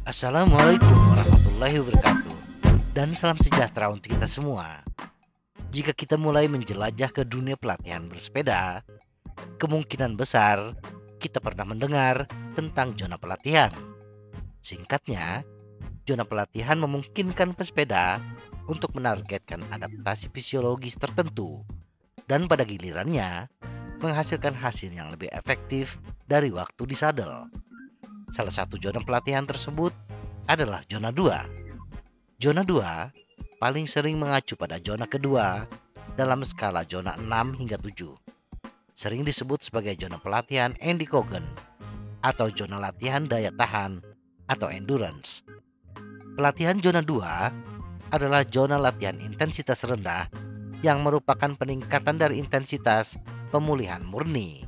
Assalamualaikum warahmatullahi wabarakatuh. Dan salam sejahtera untuk kita semua. Jika kita mulai menjelajah ke dunia pelatihan bersepeda, kemungkinan besar kita pernah mendengar tentang zona pelatihan. Singkatnya, zona pelatihan memungkinkan pesepeda untuk menargetkan adaptasi fisiologis tertentu dan pada gilirannya menghasilkan hasil yang lebih efektif dari waktu di sadel. Salah satu zona pelatihan tersebut adalah zona 2. Zona 2 paling sering mengacu pada zona kedua dalam skala zona 6 hingga 7. Sering disebut sebagai zona pelatihan Andy Coggan atau zona latihan daya tahan atau endurance. Pelatihan zona 2 adalah zona latihan intensitas rendah yang merupakan peningkatan dari intensitas pemulihan murni,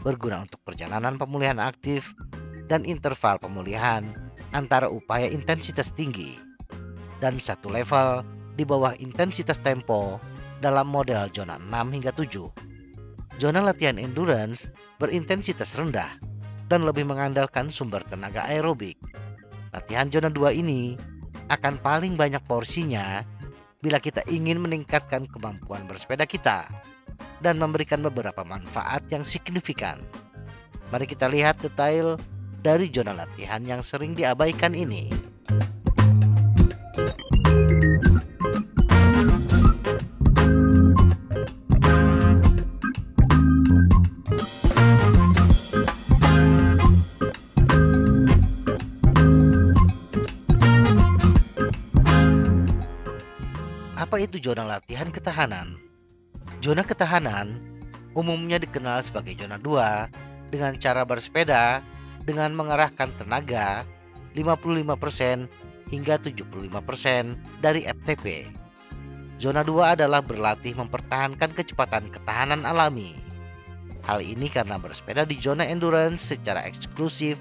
berguna untuk perjalanan pemulihan aktif dan interval pemulihan antara upaya intensitas tinggi dan satu level di bawah intensitas tempo dalam model zona 6 hingga 7. Zona latihan endurance berintensitas rendah dan lebih mengandalkan sumber tenaga aerobik. Latihan zona 2 ini akan paling banyak porsinya bila kita ingin meningkatkan kemampuan bersepeda kita dan memberikan beberapa manfaat yang signifikan. Mari kita lihat detail dari zona latihan yang sering diabaikan ini. Apa itu zona latihan ketahanan? Zona ketahanan umumnya dikenal sebagai zona 2 dengan cara bersepeda dengan mengerahkan tenaga 55% hingga 75% dari FTP. Zona 2 adalah berlatih mempertahankan kecepatan ketahanan alami. Hal ini karena bersepeda di zona endurance secara eksklusif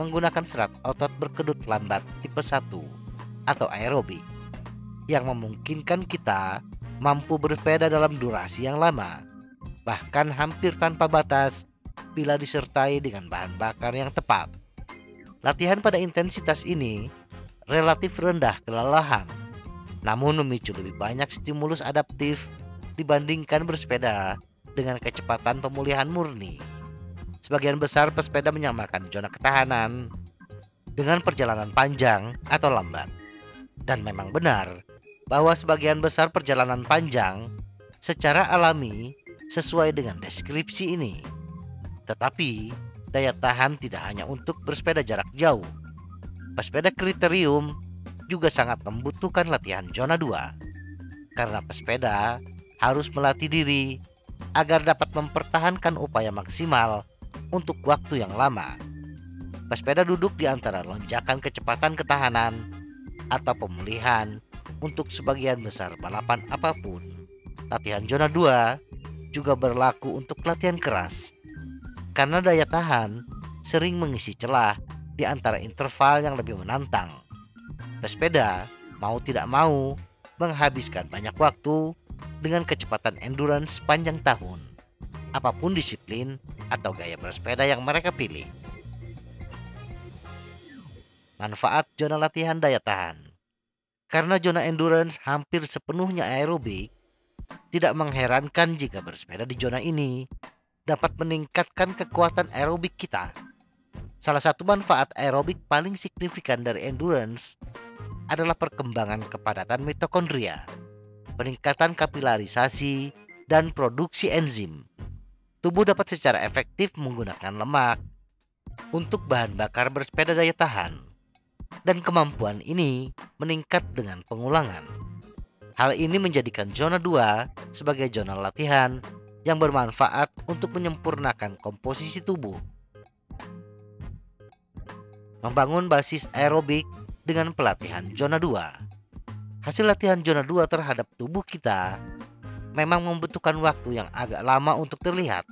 menggunakan serat otot berkedut lambat tipe 1 atau aerobik yang memungkinkan kita mampu bersepeda dalam durasi yang lama, bahkan hampir tanpa batas bila disertai dengan bahan bakar yang tepat. Latihan pada intensitas ini relatif rendah kelelahan, namun memicu lebih banyak stimulus adaptif dibandingkan bersepeda dengan kecepatan pemulihan murni. Sebagian besar pesepeda menyamakan zona ketahanan dengan perjalanan panjang atau lambat. Dan memang benar bahwa sebagian besar perjalanan panjang secara alami sesuai dengan deskripsi ini. Tetapi, daya tahan tidak hanya untuk bersepeda jarak jauh. Pesepeda kriterium juga sangat membutuhkan latihan zona 2. Karena pesepeda harus melatih diri agar dapat mempertahankan upaya maksimal untuk waktu yang lama. Pesepeda duduk di antara lonjakan kecepatan ketahanan atau pemulihan untuk sebagian besar balapan apapun. Latihan zona 2 juga berlaku untuk latihan keras. Karena daya tahan sering mengisi celah di antara interval yang lebih menantang. Pesepeda mau tidak mau menghabiskan banyak waktu dengan kecepatan endurance sepanjang tahun, apapun disiplin atau gaya bersepeda yang mereka pilih. Manfaat zona latihan daya tahan. Karena zona endurance hampir sepenuhnya aerobik, tidak mengherankan jika bersepeda di zona ini dapat meningkatkan kekuatan aerobik kita. Salah satu manfaat aerobik paling signifikan dari endurance adalah perkembangan kepadatan mitokondria, peningkatan kapilarisasi, dan produksi enzim. Tubuh dapat secara efektif menggunakan lemak untuk bahan bakar bersepeda daya tahan, dan kemampuan ini meningkat dengan pengulangan. Hal ini menjadikan zona 2 sebagai zona latihan yang bermanfaat untuk menyempurnakan komposisi tubuh. Membangun basis aerobik dengan pelatihan zona 2. Hasil latihan zona 2 terhadap tubuh kita memang membutuhkan waktu yang agak lama untuk terlihat.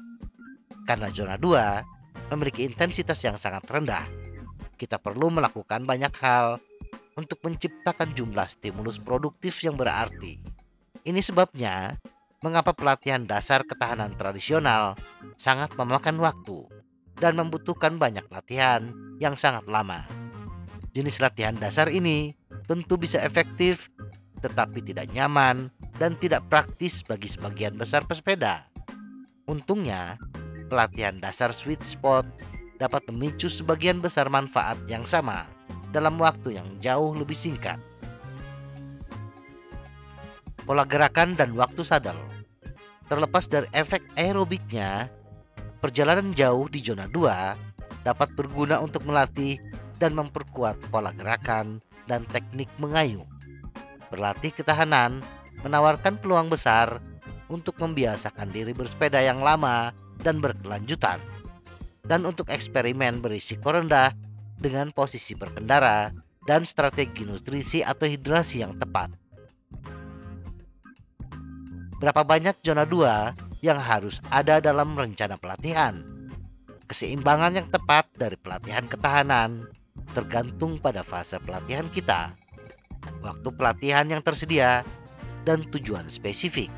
Karena zona 2 memiliki intensitas yang sangat rendah, kita perlu melakukan banyak hal untuk menciptakan jumlah stimulus produktif yang berarti. Ini sebabnya mengapa pelatihan dasar ketahanan tradisional sangat memakan waktu dan membutuhkan banyak latihan yang sangat lama. Jenis latihan dasar ini tentu bisa efektif, tetapi tidak nyaman dan tidak praktis bagi sebagian besar pesepeda. Untungnya, pelatihan dasar sweet spot dapat memicu sebagian besar manfaat yang sama dalam waktu yang jauh lebih singkat. Pola gerakan dan waktu sadel. Terlepas dari efek aerobiknya, perjalanan jauh di zona 2 dapat berguna untuk melatih dan memperkuat pola gerakan dan teknik mengayuh. Berlatih ketahanan menawarkan peluang besar untuk membiasakan diri bersepeda yang lama dan berkelanjutan, dan untuk eksperimen berisiko rendah dengan posisi berkendara dan strategi nutrisi atau hidrasi yang tepat. Berapa banyak zona 2 yang harus ada dalam rencana pelatihan? Keseimbangan yang tepat dari pelatihan ketahanan tergantung pada fase pelatihan kita, waktu pelatihan yang tersedia, dan tujuan spesifik.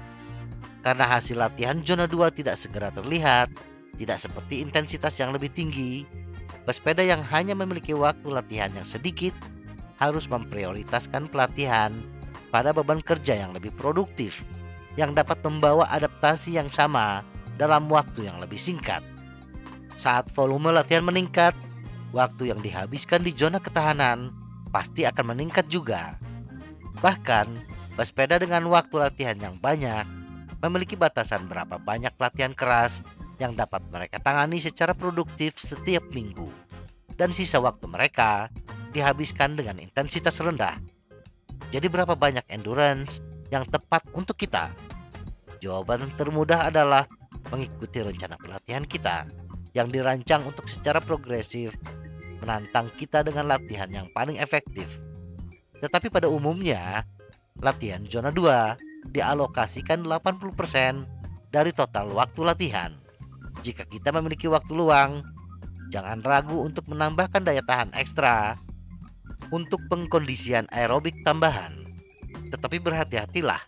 Karena hasil latihan zona 2 tidak segera terlihat, tidak seperti intensitas yang lebih tinggi, pesepeda yang hanya memiliki waktu latihan yang sedikit harus memprioritaskan pelatihan pada beban kerja yang lebih produktif, yang dapat membawa adaptasi yang sama dalam waktu yang lebih singkat. Saat volume latihan meningkat, waktu yang dihabiskan di zona ketahanan pasti akan meningkat juga. Bahkan, pesepeda dengan waktu latihan yang banyak memiliki batasan berapa banyak latihan keras yang dapat mereka tangani secara produktif setiap minggu, dan sisa waktu mereka dihabiskan dengan intensitas rendah. Jadi berapa banyak endurance yang tepat untuk kita? Jawaban termudah adalah mengikuti rencana pelatihan kita yang dirancang untuk secara progresif menantang kita dengan latihan yang paling efektif. Tetapi pada umumnya, latihan zona 2 dialokasikan 80% dari total waktu latihan. Jika kita memiliki waktu luang, jangan ragu untuk menambahkan daya tahan ekstra untuk pengkondisian aerobik tambahan. Tetapi berhati-hatilah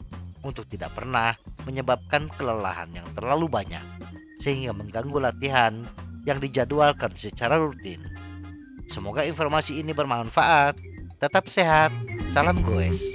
untuk tidak pernah menyebabkan kelelahan yang terlalu banyak sehingga mengganggu latihan yang dijadwalkan secara rutin. Semoga informasi ini bermanfaat. Tetap sehat. Salam goes.